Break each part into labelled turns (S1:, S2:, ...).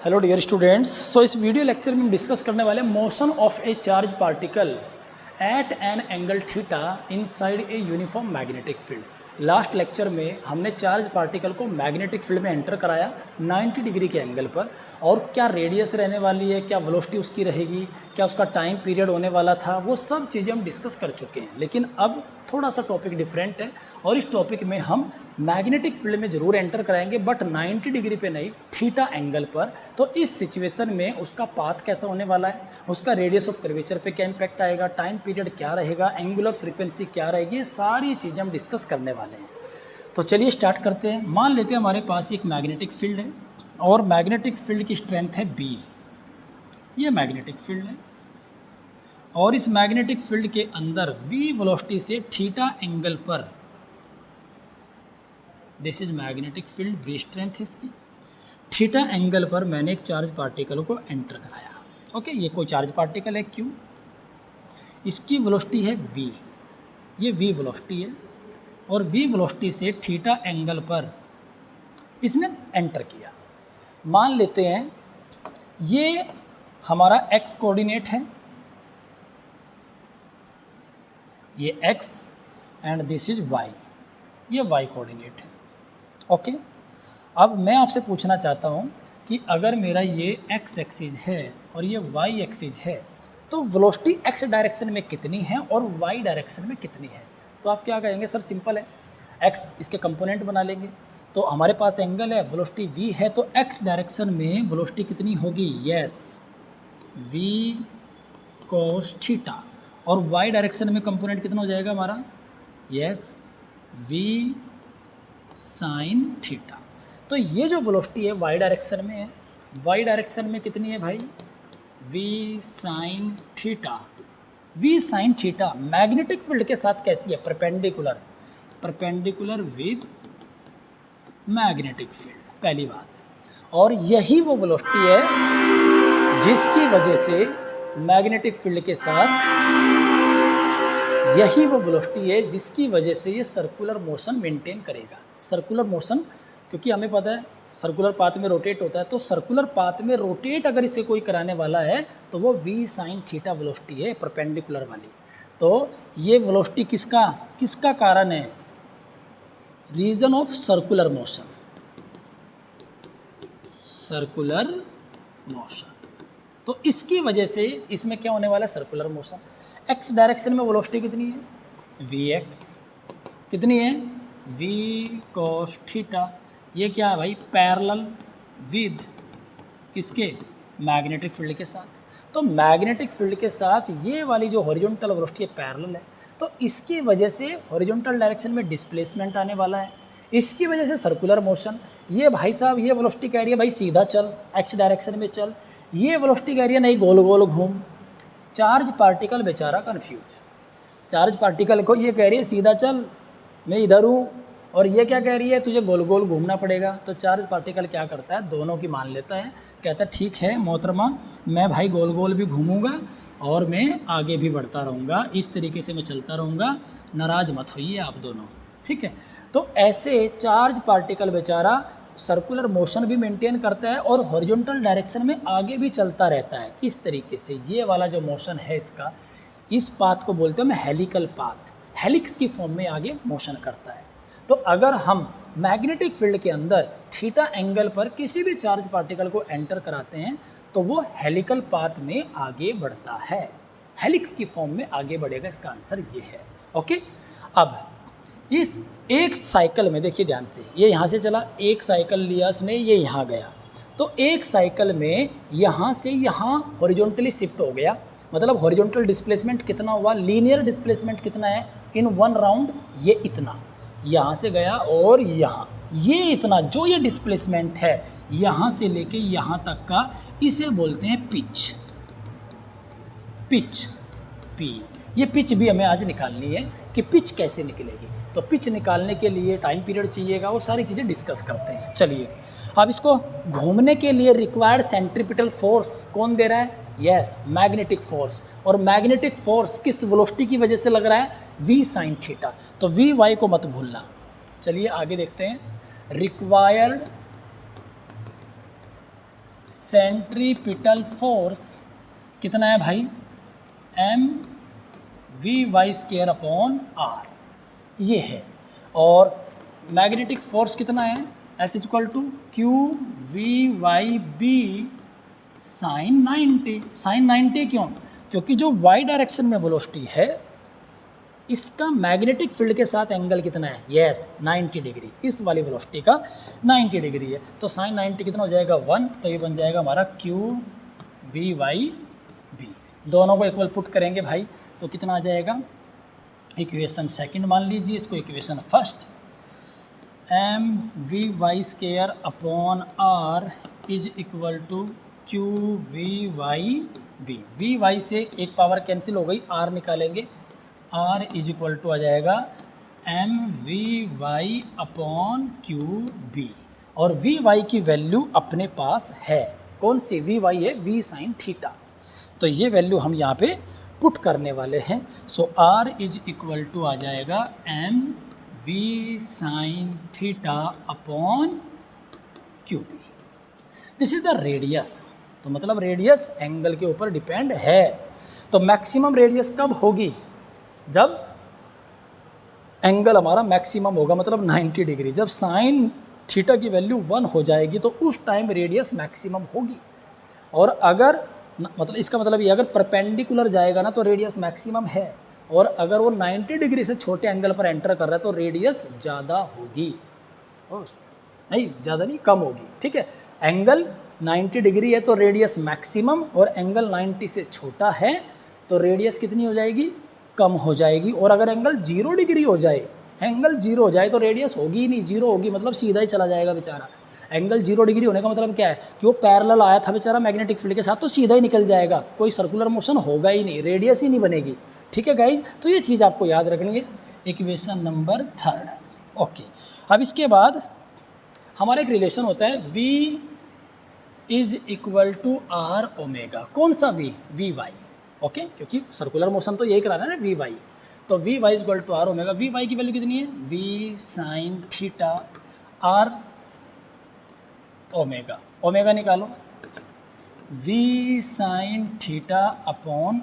S1: Hello dear students. इस video lecture में हम डिस्कस करने वाले motion of a charge particle at an angle theta inside a uniform magnetic field. Last lecture में हमने charge particle को मैग्नेटिक फील्ड में एंटर कराया 90 डिग्री के एंगल पर, और क्या रेडियस रहने वाली है, क्या वेलोसिटी उसकी रहेगी, क्या उसका टाइम पीरियड होने वाला था, वो सब चीज़ें हम डिस्कस कर चुके हैं। लेकिन अब थोड़ा सा टॉपिक डिफरेंट है और इस टॉपिक में हम मैग्नेटिक फील्ड में ज़रूर एंटर कराएंगे, बट 90 डिग्री पे नहीं, थीटा एंगल पर। तो इस सिचुएशन में उसका पाथ कैसा होने वाला है, उसका रेडियस ऑफ कर्वेचर पे क्या इम्पैक्ट आएगा, टाइम पीरियड क्या रहेगा, एंगुलर फ्रीक्वेंसी क्या रहेगी, ये सारी चीज़ें हम डिस्कस करने वाले हैं। तो चलिए स्टार्ट करते हैं। मान लेते हैं हमारे पास एक मैग्नेटिक फील्ड है और मैग्नेटिक फील्ड की स्ट्रेंथ है B। ये मैग्नेटिक फील्ड है और इस मैग्नेटिक फील्ड के अंदर V वेलोसिटी से थीटा एंगल पर, this is magnetic field, B strength है इसकी, थीटा एंगल पर मैंने एक चार्ज पार्टिकल को एंटर कराया। ओके, ये कोई चार्ज पार्टिकल है Q, इसकी वेलोसिटी है V, ये V वेलोसिटी है और V वेलोसिटी से थीटा एंगल पर इसने एंटर किया। मान लेते हैं ये हमारा x कोऑर्डिनेट है, ये x and this is y, ये y कोऑर्डिनेट है। ओके, अब मैं आपसे पूछना चाहता हूँ कि अगर मेरा ये x एक्सिस है और ये y एक्सिस है, तो वेलोसिटी x डायरेक्शन में कितनी है और y डायरेक्शन में कितनी है? तो आप क्या कहेंगे, सर सिंपल है, x इसके कंपोनेंट बना लेंगे। तो हमारे पास एंगल है, वेलोसिटी v है, तो x डायरेक्शन में वेलोसिटी कितनी होगी? Yes, v cos theta. और y डायरेक्शन में कंपोनेंट कितना हो जाएगा हमारा? Yes, v sin theta. तो ये जो वेलोसिटी है y डायरेक्शन में है, y डायरेक्शन में कितनी है भाई? v sin theta. v sin theta magnetic field के साथ कैसी है? Perpendicular, perpendicular with magnetic field, पहली बात। और यही वो वेलोसिटी है जिसकी वजह से मैग्नेटिक फील्ड के साथ, यही वो वेलोसिटी है जिसकी वजह से ये सर्कुलर मोशन मेंटेन करेगा। सर्कुलर मोशन, क्योंकि हमें पता है सर्कुलर पाथ में रोटेट होता है, तो सर्कुलर पाथ में रोटेट अगर इसे कोई कराने वाला है तो वो v sin थीटा वेलोसिटी है, परपेंडिकुलर वाली। तो ये वेलोसिटी किसका कारण है? Reason of circular motion, circular motion. तो इसकी वजह से इसमें क्या होने वाला है? Circular motion. x डायरेक्शन में वेलोसिटी कितनी है? vx कितनी है? v cos theta. ये क्या है भाई? पैरेलल विद किसके? मैग्नेटिक फील्ड के साथ। तो मैग्नेटिक फील्ड के साथ ये वाली जो हॉरिजॉन्टल वेलोसिटी है पैरेलल है, तो इसकी वजह से हॉरिजॉन्टल डायरेक्शन में डिस्प्लेसमेंट आने वाला है, इसकी वजह से सर्कुलर मोशन। ये भाई साहब ये वेलोसिटी कह रही है भाई सीधा चल, x डायरेक्शन में चल, ये वेलोसिटी कह रही है नहीं गोल गोल घूम। चार्ज पार्टिकल बेचारा कंफ्यूज, चार्ज पार्टिकल को ये कह रही है सीधा चल, मैं इधर हूँ, और ये क्या कह रही है तुझे गोल गोल घूमना पड़ेगा। तो चार्ज पार्टिकल क्या करता है? दोनों की मान लेता है, कहता है ठीक है मोहतरमा, मैं भाई गोल गोल भी घूमूंगा और मैं आगे भी बढ़ता रहूँगा, इस तरीके से मैं चलता रहूँगा, नाराज़ मत होइए आप दोनों, ठीक है। तो ऐसे चार्ज पार्टिकल बेचारा सर्कुलर मोशन भी मेंटेन करता है और हॉरिजॉन्टल डायरेक्शन में आगे भी चलता रहता है। इस तरीके से ये वाला जो मोशन है इसका, इस पाथ को बोलते हैं हम हेलिकल पाथ, हेलिक्स की फॉर्म में आगे मोशन करता है। तो अगर हम मैग्नेटिक फील्ड के अंदर थीटा एंगल पर किसी भी चार्ज पार्टिकल को एंटर कराते हैं तो वो हेलिकल पाथ में आगे बढ़ता है, हेलिक्स की फॉर्म में आगे बढ़ेगा। इसका आंसर ये है। ओके, अब इस एक साइकिल में देखिए ध्यान से, ये यहाँ से चला, एक साइकिल लिया उसने, ये यहाँ गया, तो एक साइकिल में यहाँ से यहाँ हॉरिजॉन्टली शिफ्ट हो गया, मतलब हॉरिजॉन्टल डिस्प्लेसमेंट कितना हुआ? लीनियर डिस्प्लेसमेंट कितना है इन वन राउंड? ये इतना, यहाँ से गया और यहाँ, ये इतना जो ये डिस्प्लेसमेंट है यहाँ से लेके यहाँ तक का, इसे बोलते हैं पिच, पिच P। ये पिच भी हमें आज निकालनी है कि पिच कैसे निकलेगी। तो पिच निकालने के लिए टाइम पीरियड चाहिएगा, वो सारी चीज़ें डिस्कस करते हैं। चलिए, अब इसको घूमने के लिए रिक्वायर्ड सेंट्रीपिटल फोर्स कौन दे रहा है? Yes, magnetic force. और मैग्नेटिक फोर्स किस वेलोसिटी की वजह से लग रहा है? v sin theta. तो v y को मत भूलना। चलिए आगे देखते हैं। रिक्वायर्ड सेंट्रीपिटल फोर्स कितना है भाई, mv² अपॉन r, ये है। और मैग्नेटिक फोर्स कितना है, F equal to qvy/b sine 90। Sine 90 क्यों, क्योंकि जो y डायरेक्शन में वेलोसिटी है इसका मैग्नेटिक फील्ड के साथ एंगल कितना है, यस 90 डिग्री, इस वाली वेलोसिटी का 90 डिग्री है। तो साइन 90 कितना हो जाएगा 1, तो ये बन जाएगा हमारा qvy/b। दोनों को इक्वल पुट करेंगे भाई तो कितना आ जाएगा, इक्वेशन सेकंड मान लीजिए, इसको equation first, mv² upon r is equal to qvy/b। vy से एक पावर कैंसिल हो गई, r निकालेंगे, r इज इक्वल टू आ जाएगा mvy अपॉन qb। और vy की वैल्यू अपने पास है, कौन सी vy है, v साइन थीटा। तो ये वैल्यू हम यहाँ पे पुट करने वाले हैं। सो r इज इक्वल टू आ जाएगा mv sine theta upon qb। This is the radius. तो मतलब रेडियस एंगल के ऊपर डिपेंड है। तो मैक्सिमम रेडियस कब होगी, जब एंगल हमारा मैक्सिमम होगा, मतलब 90 डिग्री। जब साइन थीटा की वैल्यू 1 हो जाएगी तो उस टाइम रेडियस मैक्सिमम होगी। और अगर मतलब इसका मतलब ये, अगर परपेंडिकुलर जाएगा ना तो रेडियस मैक्सिमम है, और अगर वो 90 डिग्री से छोटे एंगल पर एंटर कर रहा है तो रेडियस ज़्यादा होगी, नहीं ज़्यादा नहीं, कम होगी। ठीक है, एंगल 90 डिग्री है तो रेडियस मैक्सिमम, और एंगल 90 से छोटा है तो रेडियस कितनी हो जाएगी, कम हो जाएगी। और अगर एंगल 0 डिग्री हो जाए, एंगल 0 हो जाए तो रेडियस होगी ही नहीं, 0 होगी मतलब सीधा ही चला जाएगा बेचारा। एंगल 0 डिग्री होने का मतलब क्या है कि वो पैरेलल आया था बेचारा मैग्नेटिक फील्ड के साथ, तो सीधा ही निकल जाएगा, कोई सर्कुलर मोशन होगा ही नहीं, रेडियस ही नहीं बनेगी। ठीक है गाइज, तो ये चीज़ आपको याद रखनी है। Equation number 3। ओके, अब इसके बाद हमारा एक रिलेशन होता है v is equal to r omega. कौन सा v, vy। ओके, क्योंकि सर्कुलर मोशन तो यही कराना है ना, vy। तो vy is equal to r omega. vy की वैल्यू कितनी है, v sine theta r omega. Omega निकालो, v sine theta upon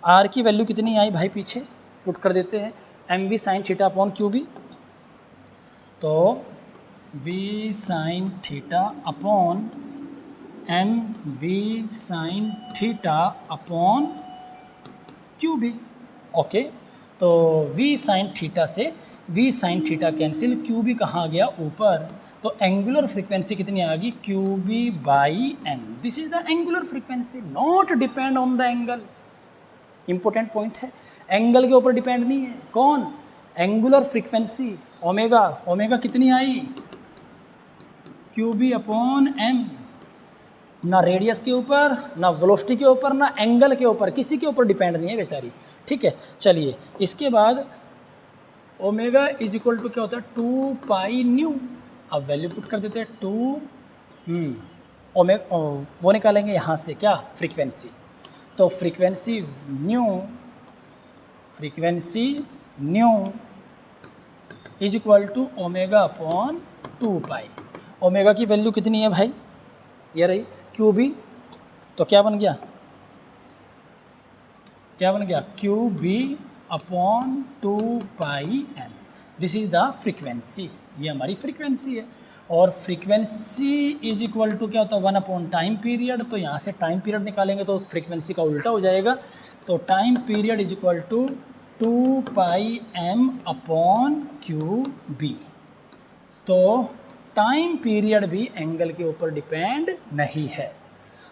S1: r की वैल्यू कितनी आई भाई, पीछे पुट कर देते हैं, mv sine theta upon qb। तो v sine theta upon mv sine theta upon qb। Okay, तो v साइन थीटा से v sine theta cancel, qb कहाँ गया, ऊपर। तो एंगुलर फ्रीक्वेंसी कितनी आ गई, qb/m। This is the angular frequency, not depend on the angle. Important point है, angle के ऊपर डिपेंड नहीं है, कौन, एंगुलर फ्रीक्वेंसी ओमेगा। ओमेगा कितनी आई, qb/m। ना रेडियस के ऊपर, ना वेलोसिटी के ऊपर, ना एंगल के ऊपर, किसी के ऊपर डिपेंड नहीं है बेचारी। ठीक है, चलिए इसके बाद ओमेगा इज इक्वल टू क्या होता है, 2 पाई न्यू। अब वैल्यू पुट कर देते हैं 2 ओमेगा, वो निकालेंगे यहाँ से क्या, फ्रीक्वेंसी। तो frequency nu is equal to omega upon 2 pi. Omega की वैल्यू कितनी है भाई, ये रही qb। तो क्या बन गया, qb upon 2 pi m। This is the frequency, ये हमारी फ्रीक्वेंसी है। और फ्रीक्वेंसी इज इक्वल टू क्या होता है, 1 अपॉन टाइम पीरियड। तो यहाँ से टाइम पीरियड निकालेंगे तो फ्रीक्वेंसी का उल्टा हो जाएगा। तो time period is equal to 2 pi m upon qb। तो टाइम पीरियड भी एंगल के ऊपर डिपेंड नहीं है।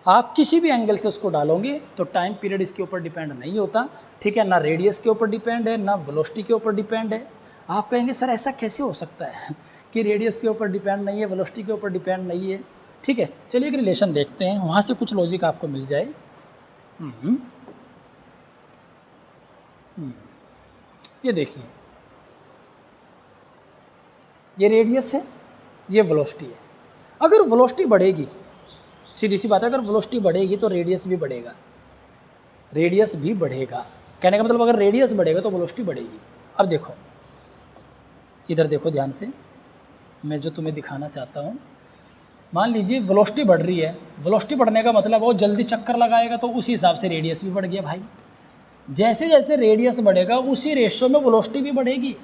S1: आप किसी भी एंगल से उसको डालोगे तो टाइम पीरियड इसके ऊपर डिपेंड नहीं होता। ठीक है, ना रेडियस के ऊपर डिपेंड है, ना वेलोसिटी के ऊपर डिपेंड है। आप कहेंगे सर ऐसा कैसे हो सकता है कि रेडियस के ऊपर डिपेंड नहीं है, वेलोसिटी के ऊपर डिपेंड नहीं है। ठीक है, चलिए एक रिलेशन देखते हैं, वहाँ से कुछ लॉजिक आपको मिल जाए। ये देखिए, ये रेडियस है, ये वेलोसिटी है। अगर वेलोसिटी बढ़ेगी, सीधी सी बात है, अगर वेलोसिटी बढ़ेगी तो रेडियस भी बढ़ेगा, कहने का मतलब अगर रेडियस बढ़ेगा तो वेलोसिटी बढ़ेगी। अब देखो, इधर देखो ध्यान से, मैं जो तुम्हें दिखाना चाहता हूँ, मान लीजिए वेलोसिटी बढ़ रही है, वेलोसिटी बढ़ने का मतलब वो जल्दी चक्कर लगाएगा तो उसी हिसाब से रेडियस भी बढ़ गया भाई। जैसे जैसे रेडियस बढ़ेगा उसी रेशियो में वेलोसिटी भी बढ़ेगी,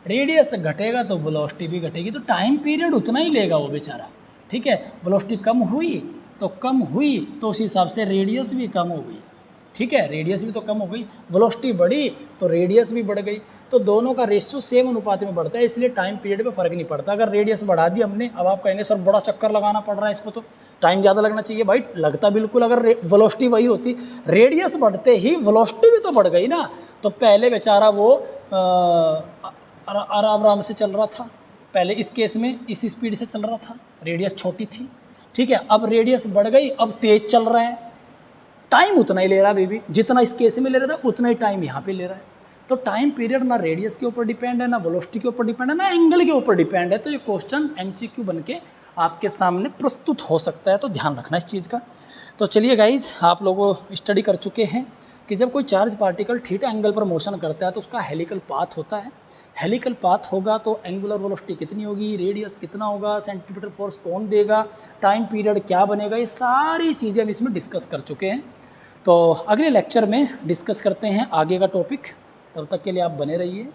S1: रेडियस घटेगा तो वेलोसिटी भी घटेगी, तो टाइम पीरियड उतना ही लेगा वो बेचारा। ठीक है, वेलोसिटी कम हुई तो उस हिसाब से रेडियस भी कम हो गई। ठीक है, रेडियस भी तो कम हो गई, वेलोसिटी बढ़ी तो रेडियस भी बढ़ गई, तो दोनों का रेशियो सेम अनुपात में बढ़ता है, इसलिए टाइम पीरियड में फ़र्क नहीं पड़ता। अगर रेडियस बढ़ा दी हमने, अब आप कहेंगे सर बड़ा चक्कर लगाना पड़ रहा है इसको, तो टाइम ज़्यादा लगना चाहिए। भाई लगता बिल्कुल, अगर वेलोसिटी वही होती, रेडियस बढ़ते ही वेलोसिटी भी तो बढ़ गई ना, तो पहले बेचारा वो आराम आराम से चल रहा था, पहले इस केस में इस स्पीड से चल रहा था, रेडियस छोटी थी। ठीक है, अब रेडियस बढ़ गई, अब तेज चल रहा है, टाइम उतना ही ले रहा है बेबी, जितना इस केस में ले रहा था उतना ही टाइम यहाँ पे ले रहा है। तो टाइम पीरियड ना रेडियस के ऊपर डिपेंड है, ना वेलोसिटी के ऊपर डिपेंड है, ना एंगल के ऊपर डिपेंड है। तो ये क्वेश्चन एमसीक्यू बन के आपके सामने प्रस्तुत हो सकता है, तो ध्यान रखना इस चीज़ का। तो चलिए गाइज, आप लोग स्टडी कर चुके हैं कि जब कोई चार्ज पार्टिकल थीटा एंगल पर मोशन करता है तो उसका हेलिकल पाथ होता है। हेलिकल पाथ होगा तो एंगुलर वेलोसिटी कितनी होगी, रेडियस कितना होगा, सेंटीमीटर फोर्स कौन देगा, टाइम पीरियड क्या बनेगा, ये सारी चीज़ें हम इसमें डिस्कस कर चुके हैं। तो अगले लेक्चर में डिस्कस करते हैं आगे का टॉपिक, तब तक के लिए आप बने रहिए।